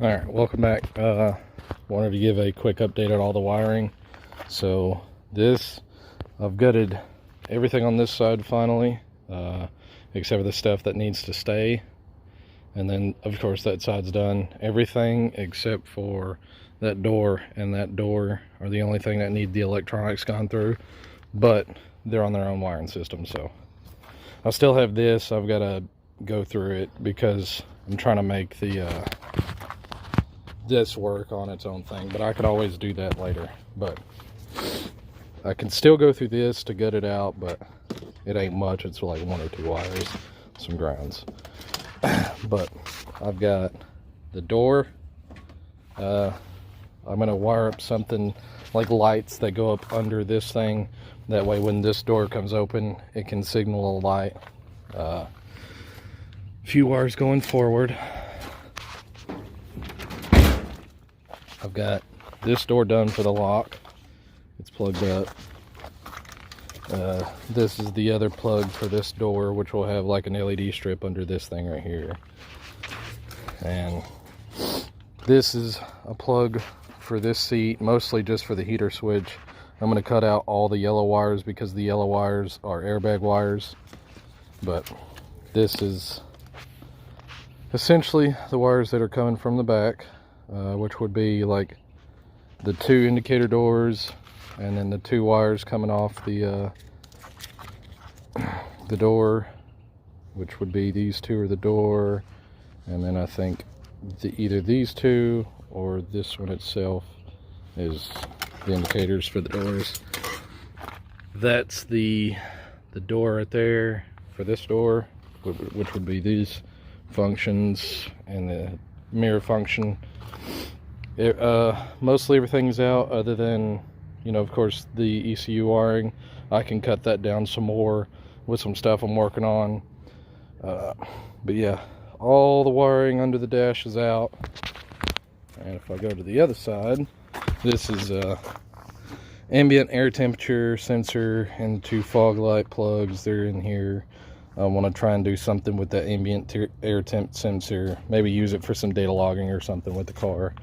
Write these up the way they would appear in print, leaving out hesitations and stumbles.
Alright, welcome back. Wanted to give a quick update on all the wiring. So I've gutted everything on this side finally, except for the stuff that needs to stay. And then of course that side's done. Everything except for that door and that door are the only thing that need the electronics gone through, but they're on their own wiring system. So I still have this. I've got to go through it because I'm trying to make this work on its own thing, but I could always do that later. But I can still go through this to gut it out, but it ain't much. It's like 1 or 2 wires, some grounds. But I've got the door. I'm gonna wire up something like lights that go up under this thing. That way when this door comes open, it can signal a light. Few wires going forward. I've got this door done for the lock. It's plugged up. This is the other plug for this door, which will have like an LED strip under this thing right here. And this is a plug for this seat, mostly just for the heater switch. I'm going to cut out all the yellow wires because the yellow wires are airbag wires. But this is essentially the wires that are coming from the back. Which would be like the 2 indicator doors, and then the 2 wires coming off the door, which would be these 2 are the door, and then I think either these 2 or this one itself is the indicators for the doors. That's the door right there for this door, which would be these functions and the mirror function. Mostly everything's out other than, of course, the ECU wiring. I can cut that down some more with some stuff I'm working on. But yeah, all the wiring under the dash is out. And if I go to the other side, this is ambient air temperature sensor and 2 fog light plugs. They're in here. I want to try and do something with that ambient air temp sensor. Maybe use it for some data logging or something with the car.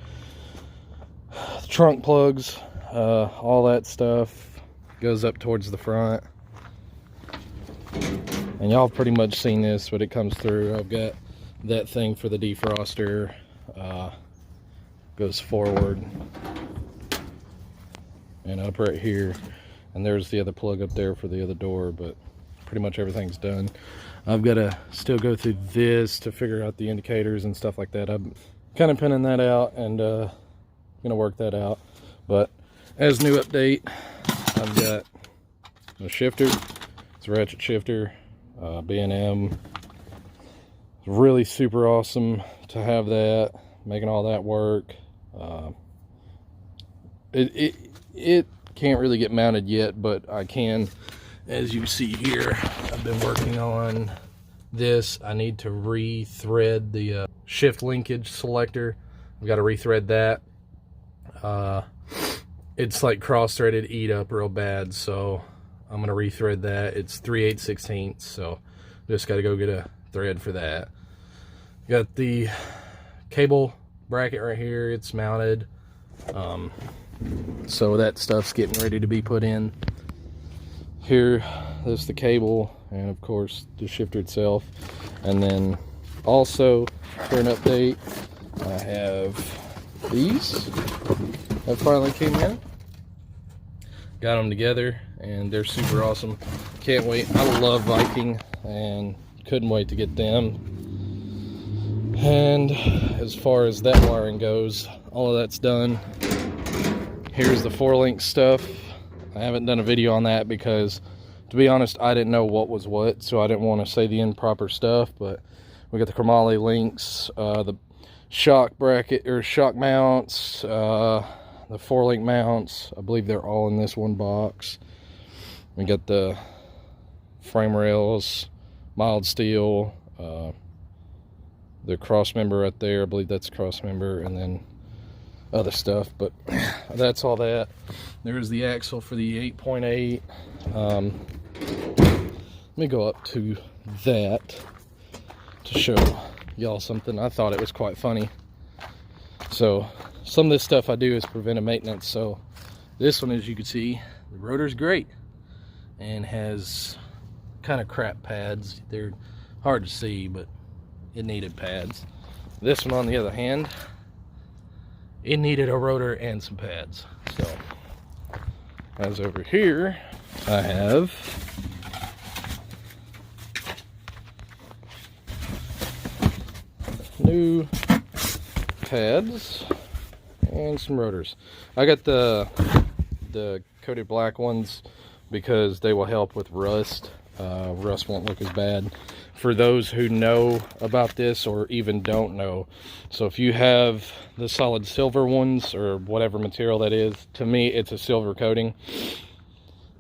The trunk plugs, all that stuff goes up towards the front. And y'all pretty much seen this, but it comes through. I've got that thing for the defroster. Goes forward and up right here. And there's the other plug up there for the other door, but pretty much everything's done. I've got to still go through this to figure out the indicators and stuff like that. I'm kind of pinning that out and gonna work that out. But as new update, I've got a shifter. It's a ratchet shifter, B&M. It's really super awesome to have that, making all that work. It can't really get mounted yet, but I can. As you see here, I've been working on this. I need to re-thread the shift linkage selector. I've got to re-thread that. It's like cross-threaded, eat up real bad, so I'm going to re-thread that. It's 3/8/16, so just got to go get a thread for that. Got the cable bracket right here. It's mounted. So that stuff's getting ready to be put in. Here, there's the cable, and of course the shifter itself. And then also for an update, I have these that finally came in. Got them together and they're super awesome. Can't wait. I love Viking and couldn't wait to get them. And as far as that wiring goes, all of that's done. Here's the 4-link stuff. I haven't done a video on that because, to be honest, I didn't know what was what, so I didn't want to say the improper stuff. But we got the chromoly links, the shock bracket or shock mounts, the 4-link mounts. I believe they're all in this one box. We got the frame rails, mild steel, the cross member right there. I believe that's cross member, and then other stuff. But that's all that. There's the axle for the 8.8. Let me go up to that to show y'all something. I thought it was quite funny. So some of this stuff I do is preventive maintenance. So this one, as you can see, the rotor's great and has kind of crap pads. They're hard to see, but it needed pads. This one, on the other hand, it needed a rotor and some pads. So as over here, I have new pads and some rotors. I got the coated black ones because they will help with rust. Rust won't look as bad for those who know about this or even don't know. So if you have the solid silver ones or whatever material that is, to me it's a silver coating.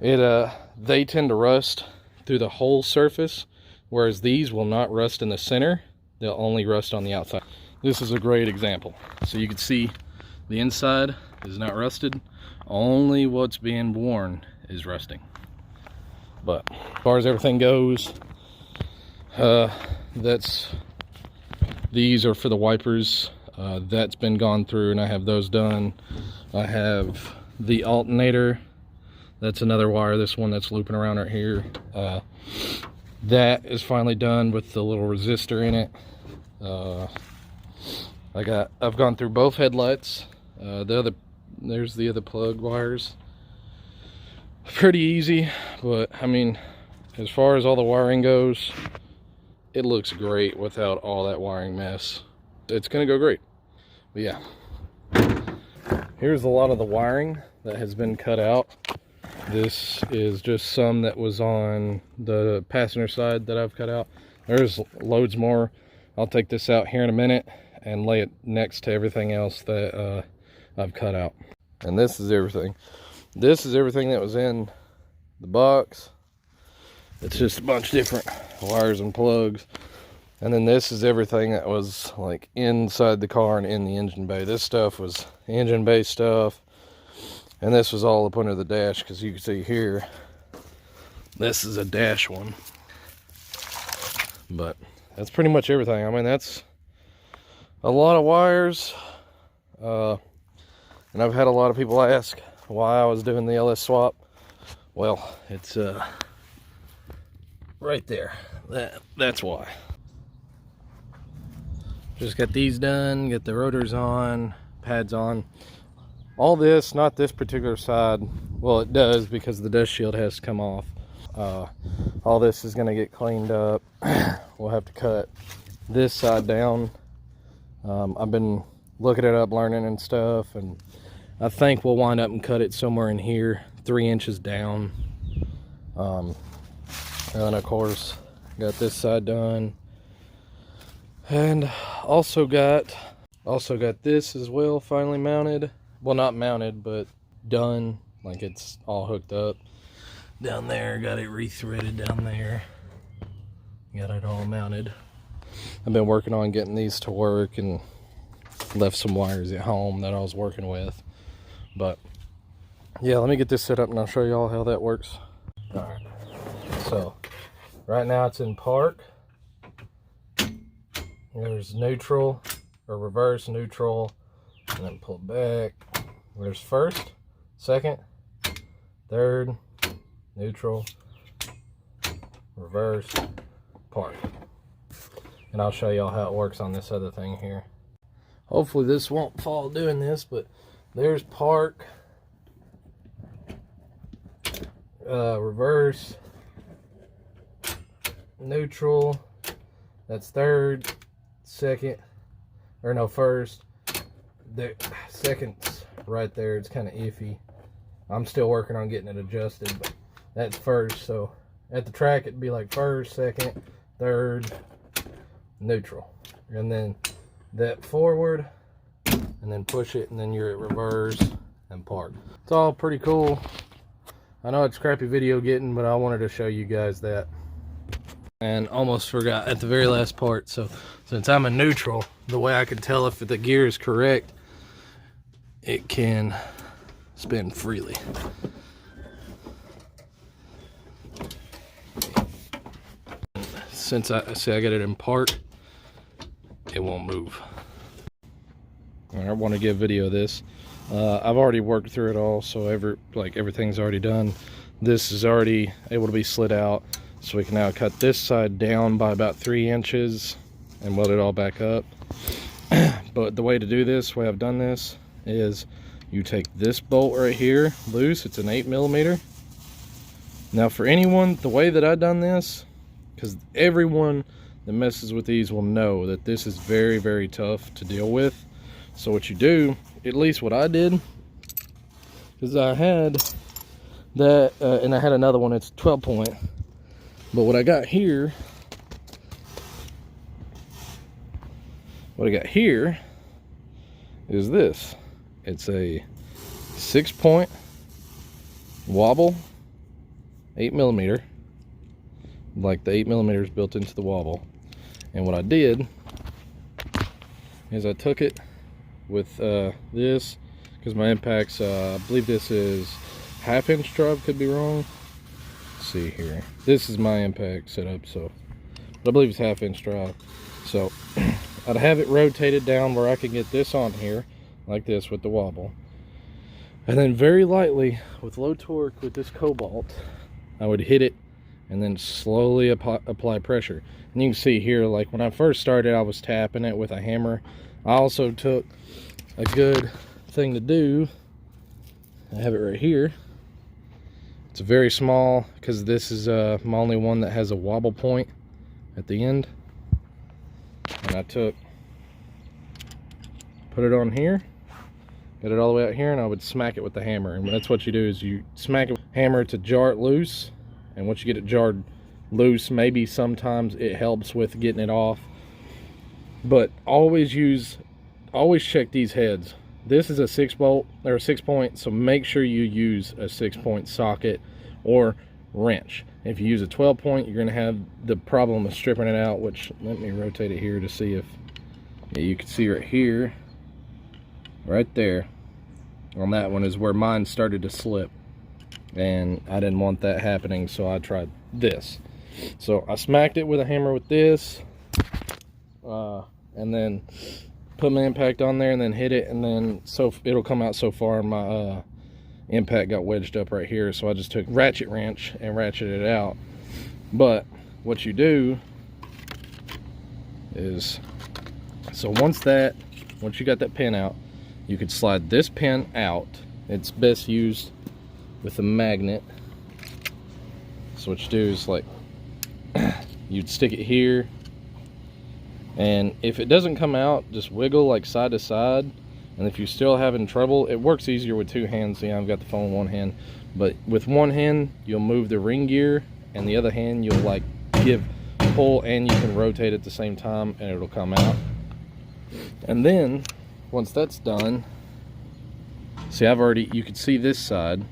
They tend to rust through the whole surface, whereas these will not rust in the center. They'll only rust on the outside. This is a great example. So you can see the inside is not rusted. Only what's being worn is rusting. But as far as everything goes, these are for the wipers. That's been gone through and I have those done. I have the alternator. That's another wire, this one that's looping around right here. That is finally done with the little resistor in it. I've gone through both headlights. There's the other plug wires. Pretty easy, but I mean, as far as all the wiring goes, it looks great without all that wiring mess. It's gonna go great. But yeah, here's a lot of the wiring that has been cut out. This is just some that was on the passenger side that I've cut out. There's loads more. I'll take this out here in a minute and lay it next to everything else that I've cut out. And this is everything. This is everything that was in the box. It's just a bunch of different wires and plugs. And then this is everything that was like inside the car and in the engine bay. This stuff was engine bay stuff. And this was all up under the dash, because you can see here, this is a dash one. But that's pretty much everything. I mean, that's a lot of wires. And I've had a lot of people ask why I was doing the LS swap. Well, it's right there. That's why. Just got these done, get the rotors on, pads on. All this, not this particular side, well, it does because the dust shield has to come off. All this is going to get cleaned up. We'll have to cut this side down. I've been looking it up, learning and stuff, and I think we'll wind up and cut it somewhere in here, 3 inches down. And of course, got this side done, and also got this as well, finally mounted. Well, not mounted, but done. Like, it's all hooked up down there. Got it re-threaded down there. Got it all mounted. I've been working on getting these to work and left some wires at home that I was working with. But yeah, let me get this set up and I'll show you all how that works. All right. So right now it's in park. There's neutral or reverse, neutral, and then pull back. There's first, second, third, neutral, reverse, park. And I'll show y'all how it works on this other thing here. Hopefully this won't fall doing this, but there's park, reverse, neutral, that's third, second, or no, first, the second's right there. It's kind of iffy. I'm still working on getting it adjusted, but that's first. So at the track it'd be like first, second, third, neutral, and then that forward, and then push it, and then you're at reverse and park. It's all pretty cool. I know it's crappy video getting, but I wanted to show you guys that. And almost forgot at the very last part. So since I'm in neutral, the way I can tell if the gear is correct, it can spin freely. Since I got it in park, it won't move. I want to give video of this. I've already worked through it all, so everything's already done. This is already able to be slid out, so we can now cut this side down by about 3 inches and weld it all back up. But the way to do this, the way I've done this, is you take this bolt right here loose. It's an 8mm. Now for anyone, the way that I've done this, because everyone that messes with these will know that this is very, very tough to deal with. So what you do, at least what I did, is I had that, and I had another one, it's 12 point. But what I got here, is this. It's a 6-point wobble, 8mm, like the 8mm is built into the wobble. And what I did is I took it with this, because my impacts, I believe this is 1/2 inch drive, could be wrong. Let's see here. This is my impact setup, so, but I believe it's 1/2 inch drive. So I'd have it rotated down where I could get this on here, like this with the wobble. And then very lightly, with low torque, with this cobalt, I would hit it and then slowly apply pressure. And you can see here, like when I first started, I was tapping it with a hammer. I also took a good thing to do, I have it right here. It's very small, because this is my only one that has a wobble point at the end. And I put it on here, get it all the way out here, and I would smack it with the hammer. And that's what you do, is you smack it with the hammer to jar it loose. And once you get it jarred loose, maybe sometimes it helps with getting it off. But always check these heads. This is a 6-bolt or a 6-point, so make sure you use a 6-point socket or wrench. If you use a 12-point, you're going to have the problem of stripping it out, which, let me rotate it here to see if, yeah, you can see right here, right there, on that one is where mine started to slip. And I didn't want that happening, so I tried this. So I smacked it with a hammer with this, and then put my impact on there and then hit it, and then so it'll come out so far. My impact got wedged up right here, so I just took ratchet wrench and ratcheted it out. But what you do is, so once you got that pin out, you could slide this pin out. It's best used with a magnet. So what you do is, like, you'd stick it here, and if it doesn't come out, just wiggle like side to side. And if you're still having trouble, it works easier with 2 hands. See, I've got the phone in one hand, but with one hand you'll move the ring gear, and the other hand you'll like pull, and you can rotate at the same time, and it'll come out. And then once that's done, see, you can see this side,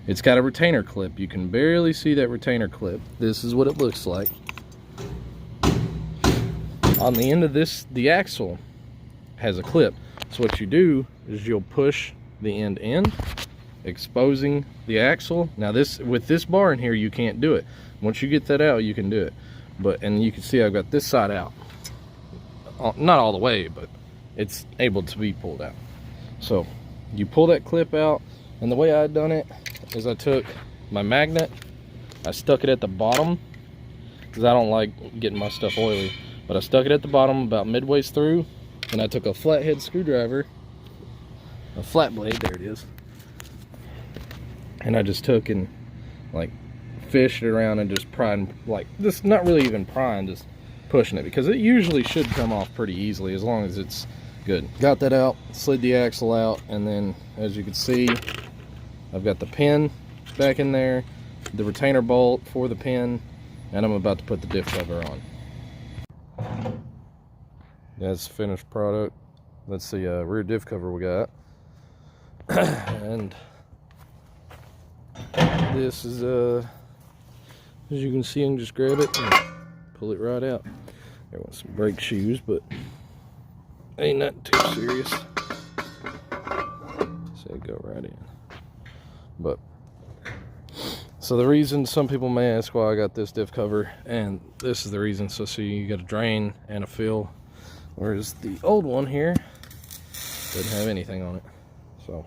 it's got a retainer clip. You can barely see that retainer clip. This is what it looks like. On the end of this, the axle has a clip. So what you do is you'll push the end in, exposing the axle. Now with this bar in here, you can't do it. Once you get that out, you can do it. And you can see I've got this side out. Not all the way, but it's able to be pulled out. So you pull that clip out, and the way I done it is I took my magnet, I stuck it at the bottom, because I don't like getting my stuff oily, but I stuck it at the bottom about midway through, and I took a flathead screwdriver, a flat blade, there it is, and I just took and like fished it around and just pried, like this, not really even prying, just pushing it, because it usually should come off pretty easily as long as it's good. Got that out, slid the axle out, and then as you can see, I've got the pin back in there, the retainer bolt for the pin, and I'm about to put the diff cover on. That's the finished product. That's the rear diff cover we got. And this is, as you can see, I can just grab it and pull it right out. There was some brake shoes, but ain't nothing too serious. So go right in. But so the reason, some people may ask why I got this diff cover, and this is the reason. So see, you got a drain and a fill, whereas the old one here Doesn't have anything on it. So